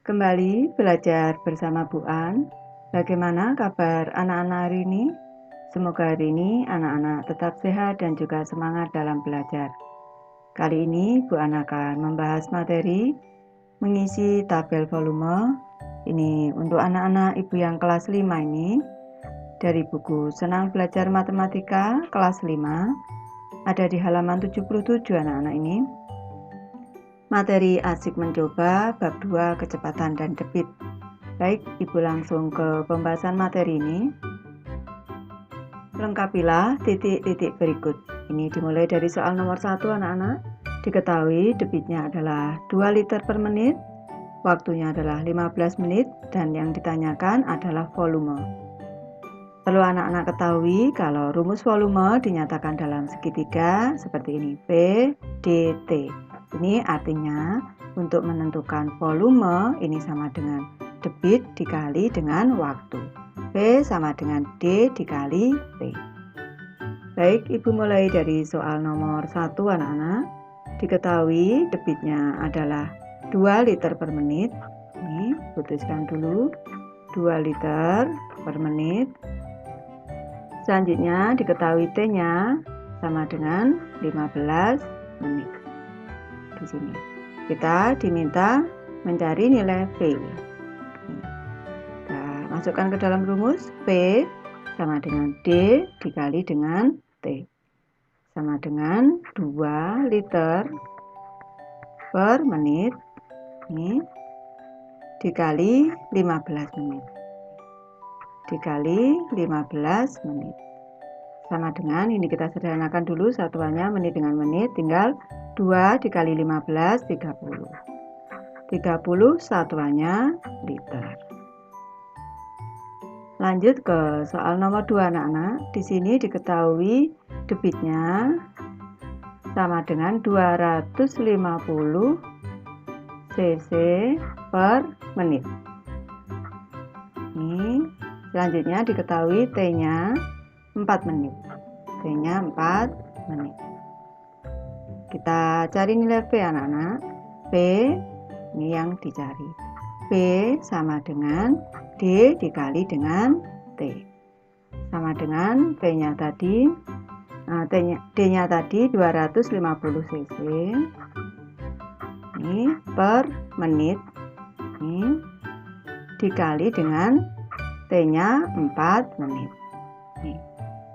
Kembali belajar bersama Bu An. Bagaimana kabar anak-anak hari ini? Semoga hari ini anak-anak tetap sehat dan juga semangat dalam belajar. Kali ini Bu An akan membahas materi mengisi tabel volume. Ini untuk anak-anak ibu yang kelas 5 ini. Dari buku Senang Belajar Matematika kelas 5. Ada di halaman 77 anak-anak ini. Materi asik mencoba bab 2 kecepatan dan debit. Baik, Ibu langsung ke pembahasan materi ini. Lengkapilah titik-titik berikut. Ini dimulai dari soal nomor 1 anak-anak. Diketahui debitnya adalah 2 liter per menit, waktunya adalah 15 menit, dan yang ditanyakan adalah volume. Perlu anak-anak ketahui kalau rumus volume dinyatakan dalam segitiga seperti ini, P, D, T. Ini artinya untuk menentukan volume ini sama dengan debit dikali dengan waktu. P sama dengan D dikali T. Baik, Ibu mulai dari soal nomor 1 anak-anak. Diketahui debitnya adalah 2 liter per menit. Ini putuskan dulu 2 liter per menit. Selanjutnya diketahui T-nya sama dengan 15 menit. Di sini kita diminta mencari nilai P. Kita masukkan ke dalam rumus. P sama dengan D dikali dengan T sama dengan 2 liter per menit ini dikali 15 menit dikali 15 menit sama dengan, ini kita sederhanakan dulu satuannya menit dengan menit, tinggal 2 dikali 15, 30. 30 satuannya liter. Lanjut ke soal nomor 2 anak-anak. Di sini diketahui debitnya sama dengan 250 cc per menit. Ini selanjutnya diketahui T-nya 4 menit. T-nya 4 menit. Kita cari nilai P anak-anak. P ini yang dicari. P sama dengan D dikali dengan T. Sama dengan P-nya tadi. Nah, D-nya tadi 250 cc. Ini per menit. Ini dikali dengan T-nya 4 menit. Nih.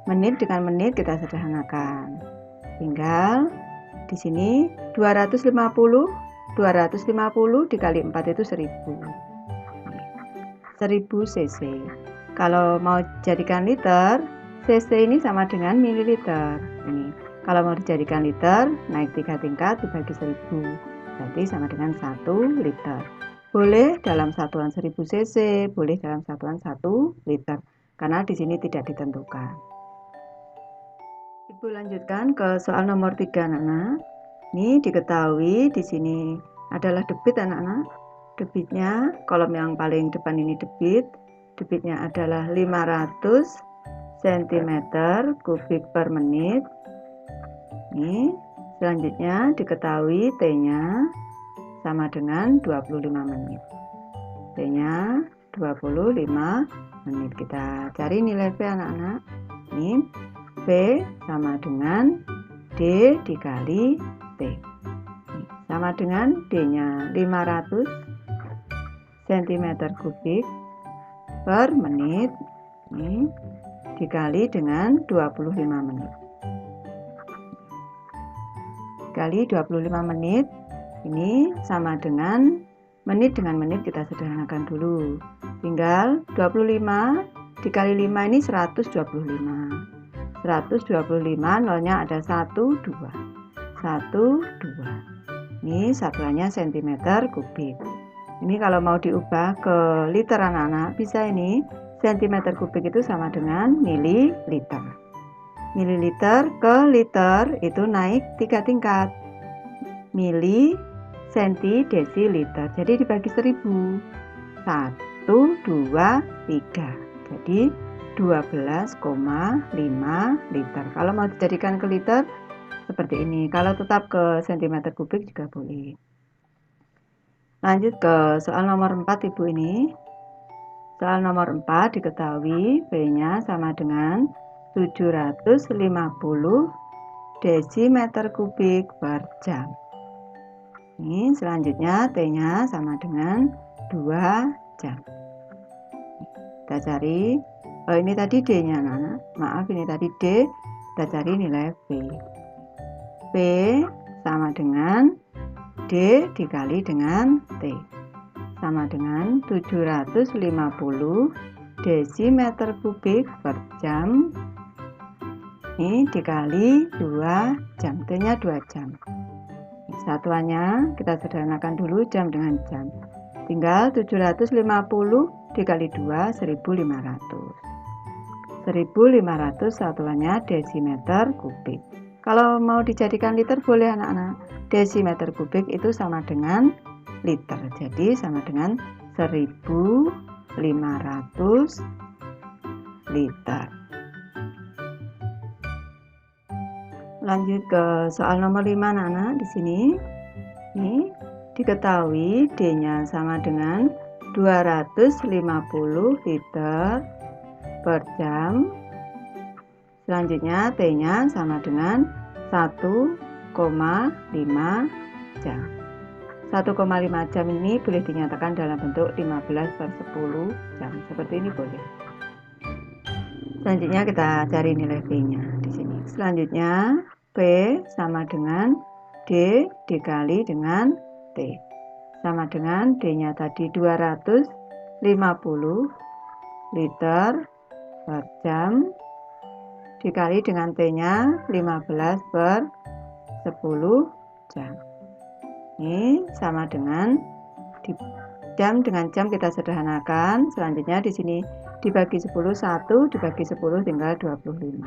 Menit dengan menit kita sederhanakan. Tinggal di sini 250 dikali 4 itu 1000. 1000 cc. Kalau mau jadikan liter, cc ini sama dengan mililiter. Ini. Kalau mau dijadikan liter, naik 3 tingkat dibagi 1000. Berarti sama dengan 1 liter. Boleh dalam satuan 1000 cc, boleh dalam satuan 1 liter. Karena di sini tidak ditentukan. Ibu lanjutkan ke soal nomor 3 anak-anak. Ini diketahui di sini adalah debit anak-anak. Debitnya kolom yang paling depan ini debit. Debitnya adalah 500 cm kubik per menit. Ini selanjutnya diketahui T-nya sama dengan 25 menit. T-nya 25 menit. Kita cari nilai P anak-anak. Ini P sama dengan D dikali T. Sama dengan D-nya 500 cm kubik per menit. Ini dikali dengan 25 menit. Dikali 25 menit. Ini sama dengan menit dengan menit kita sederhanakan dulu. Tinggal 25 dikali 5 ini 125. 125 nolnya ada 1, 2. 1, 2. Ini satuannya cm kubik. Ini kalau mau diubah ke liter anak-anak, bisa ini cm kubik itu sama dengan mililiter. Mililiter ke liter itu naik 3 tingkat. Mili, senti, desiliter. Jadi dibagi 1000. 1, 2, 3. Jadi 12,5 liter. Kalau mau dijadikan ke liter seperti ini. Kalau tetap ke cm kubik juga boleh. Lanjut ke soal nomor 4 Ibu ini. Soal nomor 4 diketahui V-nya sama dengan 750 desimeter kubik per jam. Ini selanjutnya T-nya sama dengan 2 jam. Kita cari, ini tadi D-nya, maaf ini tadi D, kita cari nilai V. V sama dengan D dikali dengan T, sama dengan 750 desimeter kubik per jam. Ini dikali 2 jam, T-nya 2 jam. Satuannya kita sederhanakan dulu jam dengan jam. Tinggal 750 dikali 2, 1500. 1500 satuannya desimeter kubik. Kalau mau dijadikan liter boleh anak-anak. Desimeter kubik itu sama dengan liter. Jadi sama dengan 1500 liter. Lanjut ke soal nomor 5 anak-anak di sini. Ini diketahui D-nya sama dengan 250 liter per jam. Selanjutnya T-nya sama dengan 1,5 jam. 1,5 jam ini boleh dinyatakan dalam bentuk 15/10 jam. Seperti ini boleh. Selanjutnya kita cari nilai V-nya di sini. Selanjutnya V sama dengan D dikali dengan T. Sama dengan D-nya tadi 250 liter per jam dikali dengan T-nya 15/10 jam. Ini sama dengan jam dengan jam kita sederhanakan. Selanjutnya di sini dibagi 10, 1 dibagi 10 tinggal 25.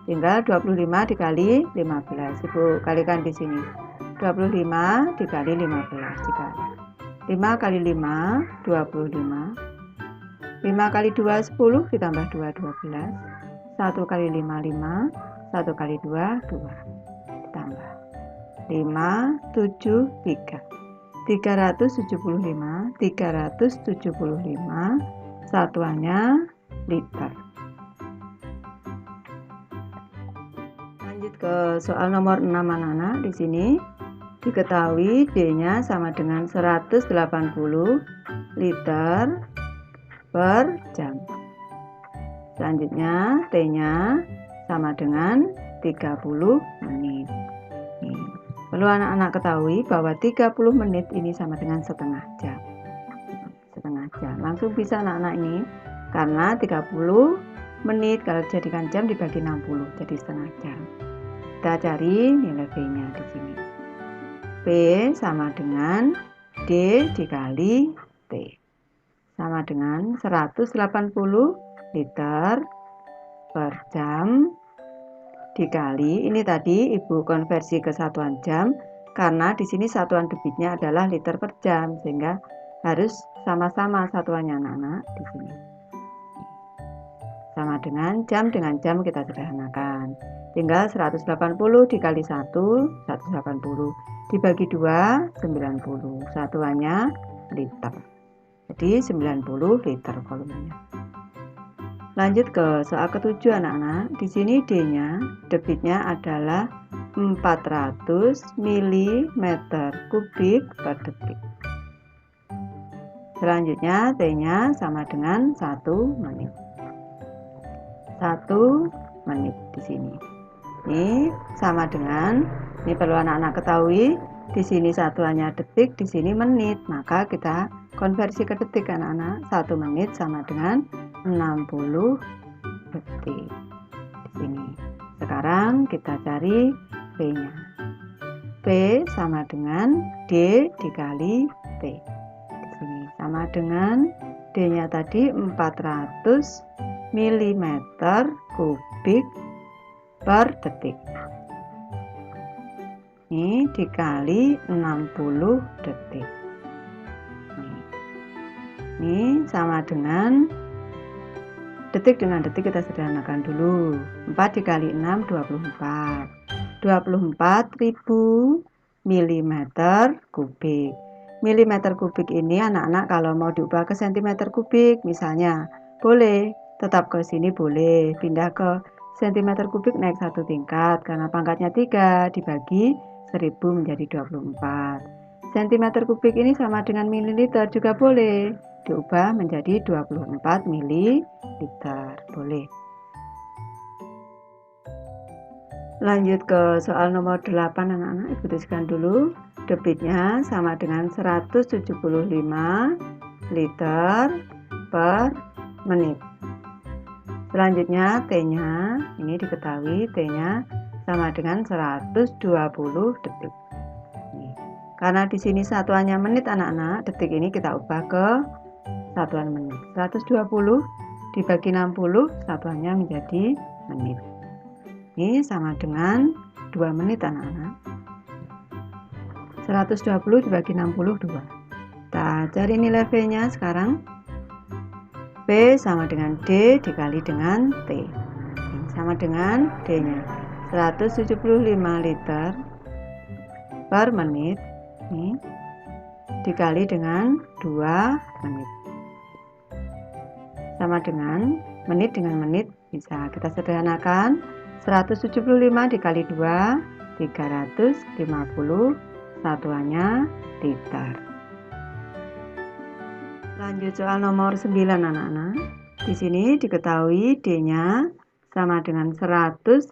Tinggal 25 dikali 15. Ibu kalikan di sini. 25 dikali 15 dikali. 5 kali 5 25. 5 kali 2 10 ditambah 2 12. 1 kali 5 5. 1 kali 2 2. Ditambah 5 7 3. 375. 375 satuannya liter. Lanjut ke soal nomor 6 anak-anak. Di sini diketahui D-nya sama dengan 180 liter per jam. Selanjutnya T-nya sama dengan 30 menit. Perlu anak-anak ketahui bahwa 30 menit ini sama dengan setengah jam. Setengah jam. Langsung bisa anak-anak ini. Karena 30 menit kalau dijadikan jam dibagi 60. Jadi setengah jam. Kita cari nilai V-nya di sini. V sama dengan D dikali T. Sama dengan 180 liter per jam dikali, ini tadi Ibu konversi ke satuan jam karena di sini satuan debitnya adalah liter per jam, sehingga harus sama-sama satuannya anak-anak di sini. Sama dengan jam kita sederhanakan. Tinggal 180 dikali 1, 180 dibagi 2, 90. Satuannya liter. Jadi 90 liter volumenya. Lanjut ke soal ke-7 anak-anak. Di sini D-nya, debitnya adalah 400 mm kubik per detik. Selanjutnya T-nya sama dengan 1 menit. 1 menit di sini. Ini sama dengan, ini perlu anak-anak ketahui, di sini satuannya detik, di sini menit. Maka kita konversi ke detik anak-anak. 1 menit sama dengan 60 detik. Di sini. Sekarang kita cari V-nya. V sama dengan D dikali T. Di sini sama dengan D-nya tadi 400 mm kubik per detik. Ini dikali 60 detik. Ini sama dengan detik dengan detik kita sederhanakan dulu. 4 dikali 6 24. 24.000 mm kubik. milimeter kubik ini anak-anak kalau mau diubah ke sentimeter kubik misalnya, boleh, tetap ke sini boleh, pindah ke sentimeter kubik naik 1 tingkat karena pangkatnya 3 dibagi 1000 menjadi 24. Sentimeter kubik ini sama dengan mililiter juga boleh, diubah menjadi 24 mililiter, boleh. Lanjut ke soal nomor 8 anak-anak, ibu tuliskan dulu. Debitnya sama dengan 175 liter per menit. Selanjutnya T-nya, ini diketahui T-nya sama dengan 120 detik. Karena di sini satuannya menit anak-anak, detik ini kita ubah ke satuan menit. 120 dibagi 60, satuannya menjadi menit. Ini sama dengan 2 menit anak-anak. 120 dibagi 62. Kita cari nilai V-nya sekarang. V sama dengan D dikali dengan T. Ini sama dengan D-nya. 175 liter per menit. Ini dikali dengan 2 menit. Sama dengan menit dengan menit bisa kita sederhanakan. 175 dikali 2, 350, satuannya liter. Lanjut soal nomor 9 anak-anak. Di sini diketahui D-nya sama dengan 150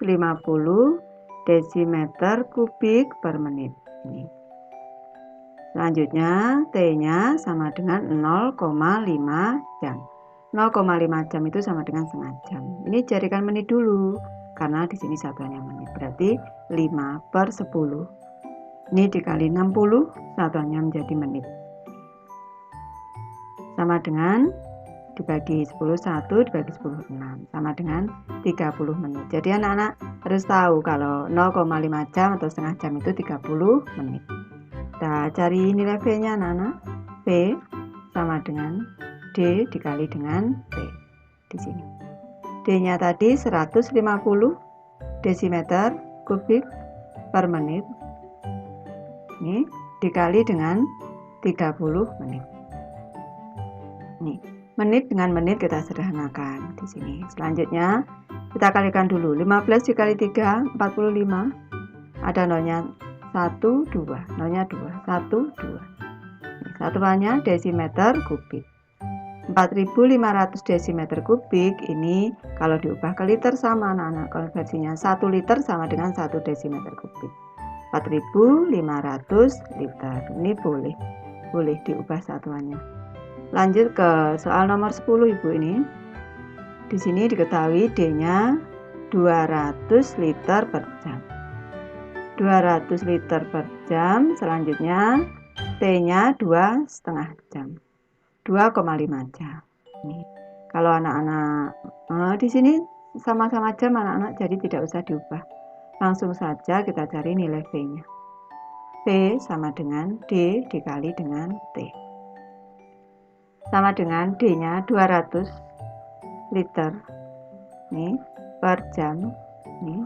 desimeter kubik per menit. Ini. Selanjutnya T-nya sama dengan 0,5 jam. 0,5 jam itu sama dengan setengah jam. Ini jadikan menit dulu karena di sini satuannya menit. Berarti 5/10. Ini dikali 60, satuannya menjadi menit. Sama dengan dibagi 10, 1 dibagi 10, 6. Sama dengan 30 menit. Jadi anak-anak harus tahu kalau 0,5 jam atau setengah jam itu 30 menit. Kita cari nilai V-nya anak-anak. V sama dengan D dikali dengan T. Di sini. D-nya tadi 150 desimeter kubik per menit. Ini dikali dengan 30 menit. Ini menit dengan menit kita sederhanakan di sini. Selanjutnya kita kalikan dulu. 15 dikali 3 45. Ada nolnya 1 2. Nolnya 2. 1 2. Satuannya desimeter kubik. 4500 desimeter kubik ini kalau diubah ke liter sama anak-anak, konversinya 1 liter sama dengan 1 desimeter kubik. 4500 liter. Ini boleh diubah satuannya. Lanjut ke soal nomor 10 Ibu ini. Di sini diketahui D-nya 200 liter per jam. 200 liter per jam. Selanjutnya T-nya 2,5 jam. 2,5 jam. Nih, kalau anak-anak di sini sama-sama jam anak-anak, jadi tidak usah diubah. Langsung saja kita cari nilai V-nya. V sama dengan D dikali dengan T. Sama dengan D-nya 200 liter nih per jam. Nih,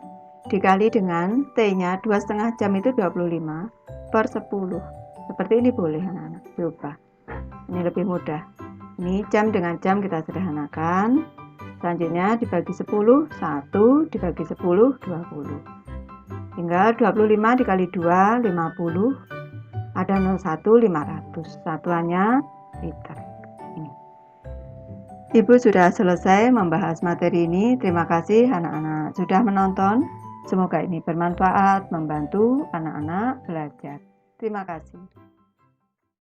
dikali dengan T-nya 2,5 jam itu 25 per 10. Seperti ini boleh anak-anak diubah. Ini lebih mudah. Ini jam dengan jam kita sederhanakan. Selanjutnya dibagi 10, 1 dibagi 10, 20. Tinggal 25 dikali 2, 50. Ada 01, 500. Satuannya liter. Ini. Ibu sudah selesai membahas materi ini. Terima kasih anak-anak sudah menonton. Semoga ini bermanfaat, membantu anak-anak belajar. Terima kasih.